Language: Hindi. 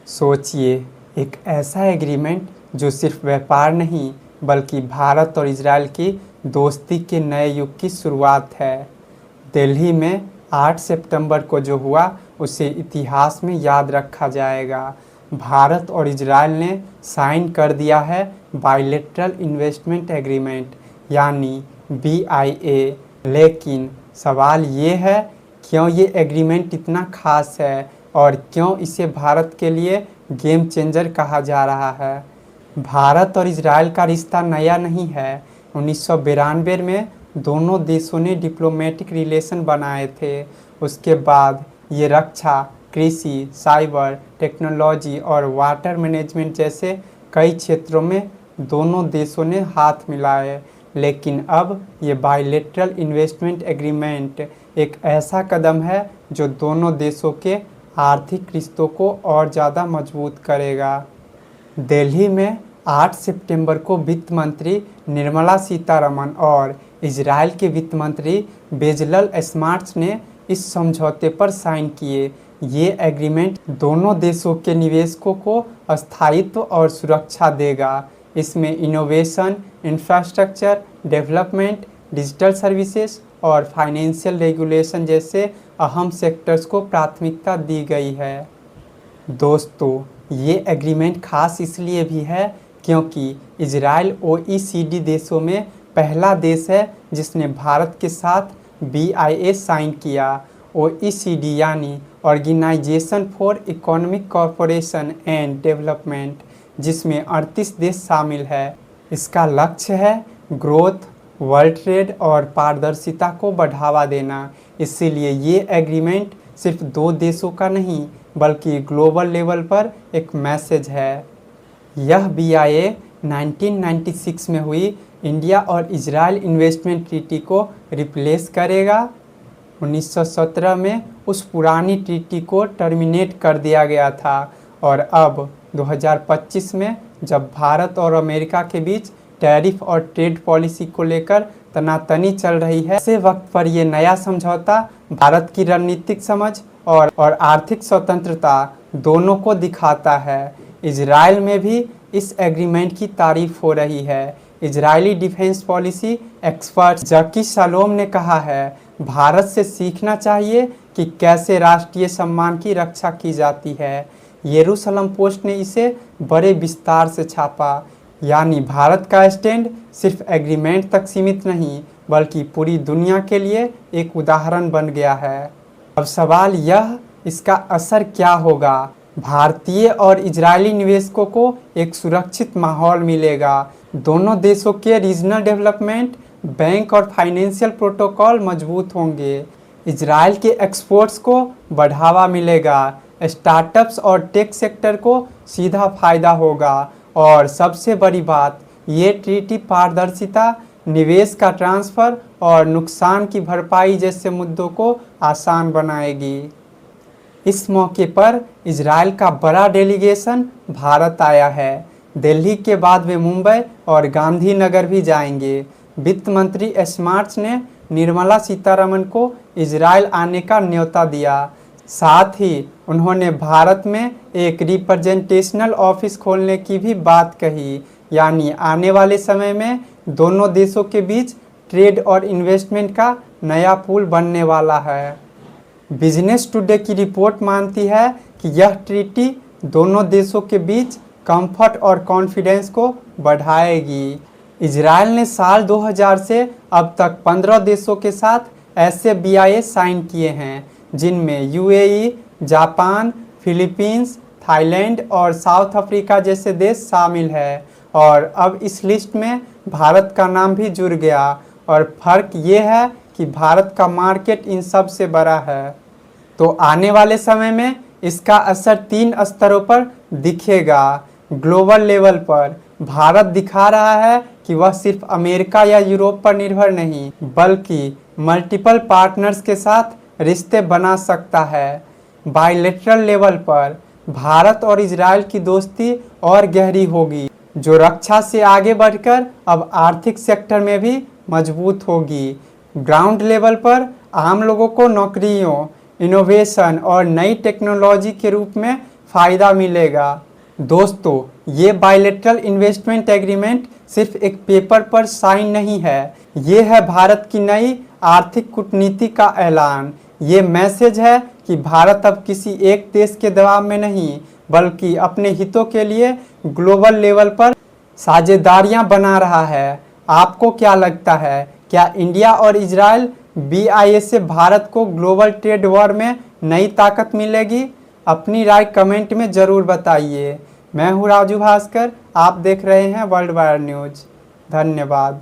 सोचिए, एक ऐसा एग्रीमेंट जो सिर्फ व्यापार नहीं बल्कि भारत और इजराइल की दोस्ती के नए युग की शुरुआत है। दिल्ली में 8 सितंबर को जो हुआ उसे इतिहास में याद रखा जाएगा। भारत और इजराइल ने साइन कर दिया है बायलैटरल इन्वेस्टमेंट एग्रीमेंट यानी BIA। लेकिन सवाल ये है, क्यों ये एग्रीमेंट इतना खास है और क्यों इसे भारत के लिए गेम चेंजर कहा जा रहा है। भारत और इजराइल का रिश्ता नया नहीं है। 1992 में दोनों देशों ने डिप्लोमेटिक रिलेशन बनाए थे। उसके बाद ये रक्षा, कृषि, साइबर टेक्नोलॉजी और वाटर मैनेजमेंट जैसे कई क्षेत्रों में दोनों देशों ने हाथ मिलाए। लेकिन अब ये बायलैटरल इन्वेस्टमेंट एग्रीमेंट एक ऐसा कदम है जो दोनों देशों के आर्थिक रिश्तों को और ज़्यादा मजबूत करेगा। दिल्ली में 8 सितंबर को वित्त मंत्री निर्मला सीतारमण और इजराइल के वित्त मंत्री बेजलल स्मार्ट्स ने इस समझौते पर साइन किए। ये एग्रीमेंट दोनों देशों के निवेशकों को स्थायित्व और सुरक्षा देगा। इसमें innovation, infrastructure development, digital services और फाइनेंशियल रेगुलेशन जैसे अहम सेक्टर्स को प्राथमिकता दी गई है। दोस्तों, ये एग्रीमेंट खास इसलिए भी है क्योंकि इजराइल OECD देशों में पहला देश है जिसने भारत के साथ BIA साइन किया। OECD यानी organisation for economic corporation and development, जिसमें 38 देश शामिल है। इसका लक्ष्य है ग्रोथ, वर्ल्ड ट्रेड और पारदर्शिता को बढ़ावा देना। इसीलिए ये एग्रीमेंट सिर्फ दो देशों का नहीं बल्कि ग्लोबल लेवल पर एक मैसेज है। यह BIA 1996 में हुई इंडिया और इजराइल इन्वेस्टमेंट ट्रीटी को रिप्लेस करेगा। 1917 में उस पुरानी ट्रीटी को टर्मिनेट कर दिया गया था और अब 2025 में जब भारत और अमेरिका के बीच टैरिफ और ट्रेड पॉलिसी को लेकर तनातनी चल रही है, ऐसे वक्त पर यह नया समझौता भारत की रणनीतिक समझ और आर्थिक स्वतंत्रता दोनों को दिखाता है। इजराइल में भी इस एग्रीमेंट की तारीफ हो रही है। इजरायली डिफेंस पॉलिसी एक्सपर्ट जकी शालोम ने कहा है, भारत से सीखना चाहिए कि कैसे राष्ट्रीय सम्मान की रक्षा की जाती है। येरूशलम पोस्ट ने इसे बड़े विस्तार से छापा, यानी भारत का स्टैंड सिर्फ एग्रीमेंट तक सीमित नहीं बल्कि पूरी दुनिया के लिए एक उदाहरण बन गया है। अब सवाल यह, इसका असर क्या होगा। भारतीय और इजरायली निवेशकों को एक सुरक्षित माहौल मिलेगा। दोनों देशों के रीजनल डेवलपमेंट, बैंक और फाइनेंशियल प्रोटोकॉल मजबूत होंगे। इजराइल के एक्सपोर्ट्स को बढ़ावा मिलेगा। स्टार्टअप्स और टेक सेक्टर को सीधा फायदा होगा और सबसे बड़ी बात, ये ट्रीटी पारदर्शिता, निवेश का ट्रांसफ़र और नुकसान की भरपाई जैसे मुद्दों को आसान बनाएगी। इस मौके पर इजराइल का बड़ा डेलीगेशन भारत आया है। दिल्ली के बाद वे मुंबई और गांधीनगर भी जाएंगे। वित्त मंत्री स्मार्ट्स ने निर्मला सीतारमण को इजराइल आने का न्योता दिया। साथ ही उन्होंने भारत में एक रिप्रेजेंटेशनल ऑफिस खोलने की भी बात कही, यानी आने वाले समय में दोनों देशों के बीच ट्रेड और इन्वेस्टमेंट का नया पुल बनने वाला है। बिजनेस टुडे की रिपोर्ट मानती है कि यह ट्रीटी दोनों देशों के बीच कंफर्ट और कॉन्फिडेंस को बढ़ाएगी। इजराइल ने साल 2000 से अब तक 15 देशों के साथ ऐसे BIA साइन किए हैं जिनमें UAE, जापान, फिलीपींस, थाईलैंड और साउथ अफ्रीका जैसे देश शामिल है और अब इस लिस्ट में भारत का नाम भी जुड़ गया। और फर्क ये है कि भारत का मार्केट इन सब से बड़ा है। तो आने वाले समय में इसका असर 3 स्तरों पर दिखेगा। ग्लोबल लेवल पर भारत दिखा रहा है कि वह सिर्फ अमेरिका या यूरोप पर निर्भर नहीं बल्कि मल्टीपल पार्टनर्स के साथ रिश्ते बना सकता है। बायलैटरल लेवल पर भारत और इजराइल की दोस्ती और गहरी होगी, जो रक्षा से आगे बढ़कर अब आर्थिक सेक्टर में भी मजबूत होगी। ग्राउंड लेवल पर आम लोगों को नौकरियों, इनोवेशन और नई टेक्नोलॉजी के रूप में फ़ायदा मिलेगा। दोस्तों, ये बायलैटरल इन्वेस्टमेंट एग्रीमेंट सिर्फ एक पेपर पर साइन नहीं है, ये है भारत की नई आर्थिक कूटनीति का ऐलान। ये मैसेज है कि भारत अब किसी एक देश के दबाव में नहीं, बल्कि अपने हितों के लिए ग्लोबल लेवल पर साझेदारियां बना रहा है। आपको क्या लगता है, क्या इंडिया और इजराइल BIS से भारत को ग्लोबल ट्रेड वॉर में नई ताकत मिलेगी? अपनी राय कमेंट में ज़रूर बताइए। मैं हूँ राजू भास्कर, आप देख रहे हैं वर्ल्ड वायर न्यूज़। धन्यवाद।